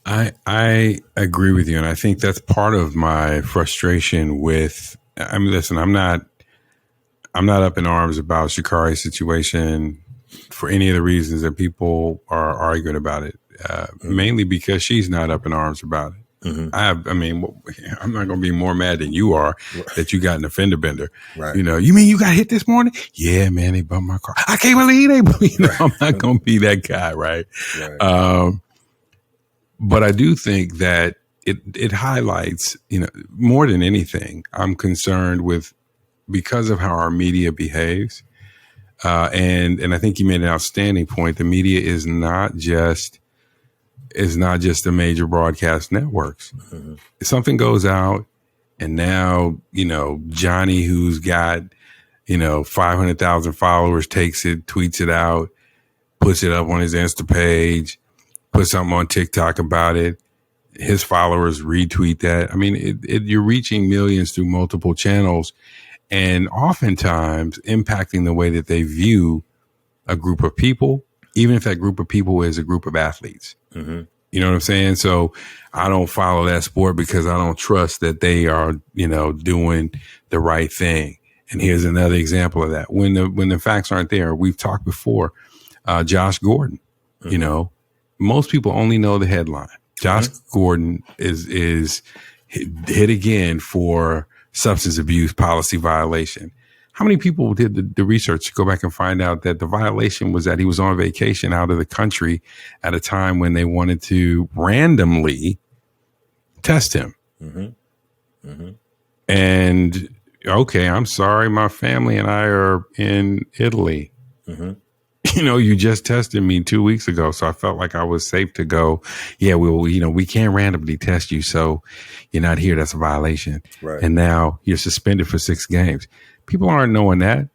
I agree with you, and I think that's part of my frustration with. I mean, listen, I'm not up in arms about Sha'Carri's situation for any of the reasons that people are arguing about it. Mainly because she's not up in arms about it. I mean, I'm not going to be more mad than you are that you got an offender bender. Right. You know, you mean you got hit this morning? Yeah, man, they bumped my car. I can't believe they. You know, I'm not going to be that guy, right? But I do think that it highlights, you know, more than anything, I'm concerned with because of how our media behaves. And I think you made an outstanding point. The media is not just the major broadcast networks. If something goes out and now, you know, Johnny, who's got, you know, 500,000 followers, takes it, tweets it out, puts it up on his Insta page, puts something on TikTok about it. His followers retweet that. I mean, you're reaching millions through multiple channels and oftentimes impacting the way that they view a group of people, even if that group of people is a group of athletes. You know what I'm saying? So I don't follow that sport because I don't trust that they are, you know, doing the right thing. And here's another example of that. When the facts aren't there, we've talked before, Josh Gordon, you know, most people only know the headline. Josh Gordon is hit again for substance abuse policy violation. How many people did the research to go back and find out that the violation was that he was on vacation out of the country at a time when they wanted to randomly test him? And okay, I'm sorry, my family and I are in Italy. You know, you just tested me 2 weeks ago, so I felt like I was safe to go. Yeah, we can't randomly test you, so you're not here. That's a violation. Right. And now you're suspended for 6 games. People aren't knowing that.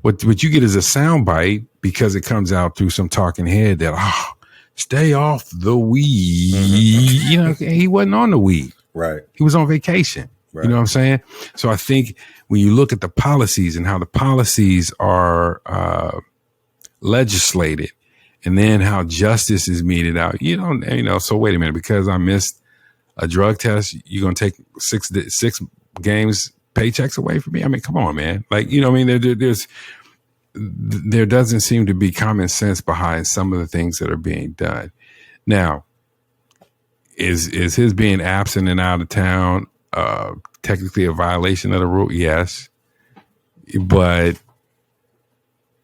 What you get is a soundbite because it comes out through some talking head that, stay off the weed. You know, he wasn't on the weed. Right. He was on vacation. Right. You know what I'm saying? So I think when you look at the policies and how the policies are legislated and then how justice is meted out, so wait a minute, because I missed a drug test, you're going to take 6 games paychecks away from me? I mean, come on, man. Like, you know what I mean? There doesn't seem to be common sense behind some of the things that are being done. Now, is his being absent and out of town technically a violation of the rule? Yes. But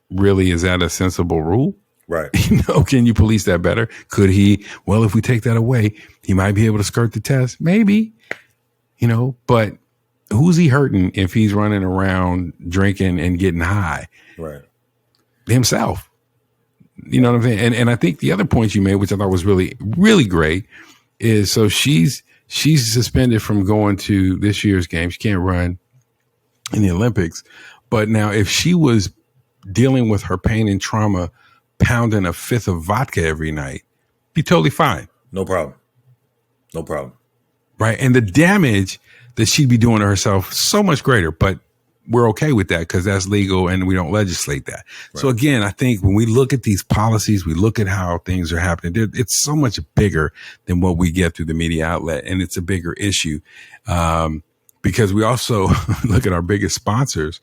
really, is that a sensible rule? Right. You know, can you police that better? Could he? Well, if we take that away, he might be able to skirt the test. Maybe, you know, but who's he hurting if he's running around drinking and getting high? Right. Himself. You know what I'm saying? And I think the other point you made, which I thought was really, really great, is so she's suspended from going to this year's game. She can't run in the Olympics. But now if she was dealing with her pain and trauma, pounding a 5th of vodka every night, be totally fine. No problem. Right. And the damage that she'd be doing to herself, so much greater, but we're okay with that because that's legal and we don't legislate that. Right. So again, I think when we look at these policies, we look at how things are happening, it's so much bigger than what we get through the media outlet. And it's a bigger issue because we also look at our biggest sponsors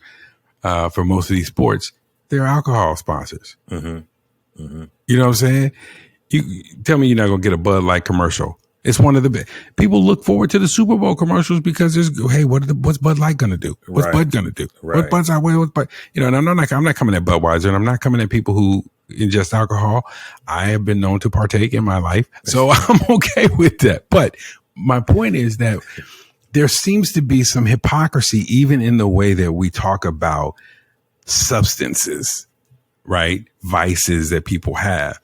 for most of these sports. They're alcohol sponsors. You know what I'm saying? You tell me you're not going to get a Bud Light commercial. It's one of the big. People look forward to the Super Bowl commercials because hey, what's Bud Light going to do? What's Bud going to do? Right. What Bud's what's Bud? You know, and I'm not coming at Budweiser, and I'm not coming at people who ingest alcohol. I have been known to partake in my life, so I'm okay with that. But my point is that there seems to be some hypocrisy even in the way that we talk about substances, right? Vices that people have.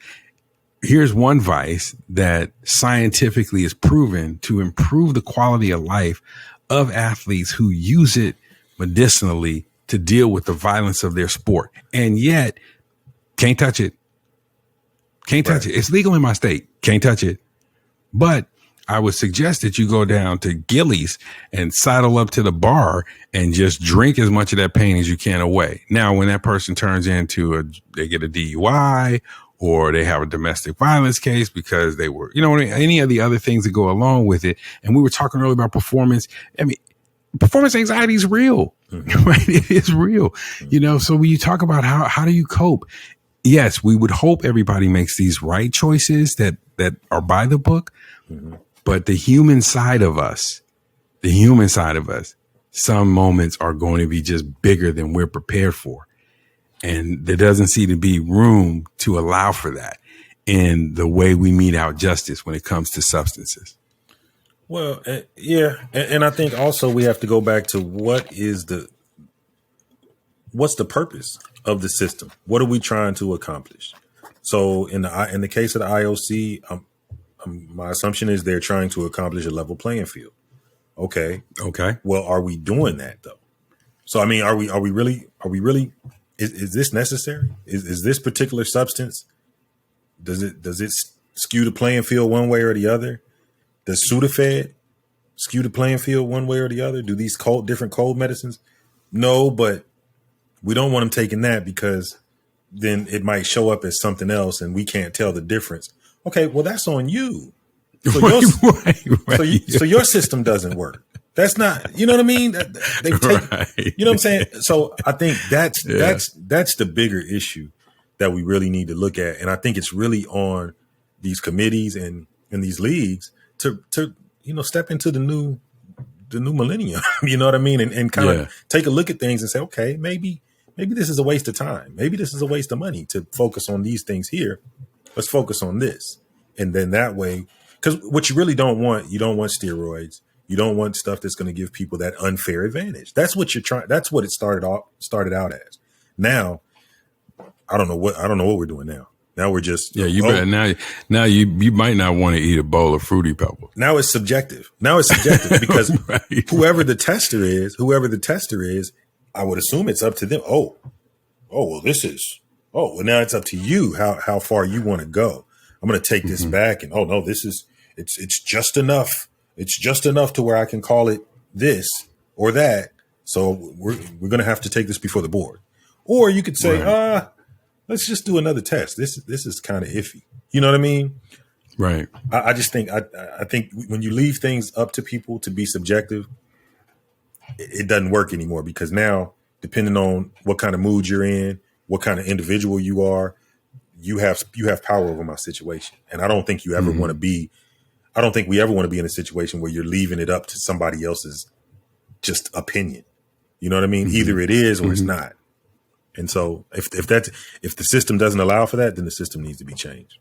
Here's one vice that scientifically is proven to improve the quality of life of athletes who use it medicinally to deal with the violence of their sport. And yet, can't touch it. Can't touch it. It's legal in my state. Can't touch it. But I would suggest that you go down to Gillies and sidle up to the bar and just drink as much of that pain as you can away. Now, when that person turns into they get a DUI or they have a domestic violence case because they were, any of the other things that go along with it. And we were talking earlier about performance. I mean, performance anxiety is real, right? It is real, so when you talk about how do you cope? Yes, we would hope everybody makes these right choices that are by the book, but the human side of us, some moments are going to be just bigger than we're prepared for. And there doesn't seem to be room to allow for that in the way we mete out justice when it comes to substances. Well, yeah. And I think also we have to go back to what's the purpose of the system? What are we trying to accomplish? So in the case of the IOC, my assumption is they're trying to accomplish a level playing field. Okay. Well, are we doing that though? So, I mean, are we really, is this necessary? Is this particular substance? Does it skew the playing field one way or the other? Does Sudafed skew the playing field one way or the other? Do these different cold medicines? No, but we don't want them taking that because then it might show up as something else and we can't tell the difference. Okay, well, that's on you. So, so your system doesn't work. That's not, you know what I mean? They take, right. You know what I'm saying? So I think that's the bigger issue that we really need to look at. And I think it's really on these committees and these leagues to step into the new millennium, you know what I mean? And kind of take a look at things and say, okay, maybe this is a waste of time. Maybe this is a waste of money to focus on these things here. Let's focus on this. And then that way, because what you really don't want steroids. You don't want stuff that's going to give people that unfair advantage. That's what you're trying. That's what it started out as. Now, I don't know what we're doing now. Now we're just better now you might not want to eat a bowl of Fruity Pebbles. Now it's subjective because right. whoever the tester is, I would assume it's up to them. Well, now it's up to you how far you want to go. I'm going to take this back and it's just enough. It's just enough to where I can call it this or that. So we're going to have to take this before the board. Or you could say, right. Let's just do another test. This is kind of iffy. You know what I mean? Right. I just think, I think when you leave things up to people to be subjective, it doesn't work anymore because now, depending on what kind of mood you're in, what kind of individual you are, you have power over my situation. And I don't think you ever want to be, I don't think we ever want to be in a situation where you're leaving it up to somebody else's just opinion. You know what I mean? Either it is or it's not. And so if the system doesn't allow for that, then the system needs to be changed.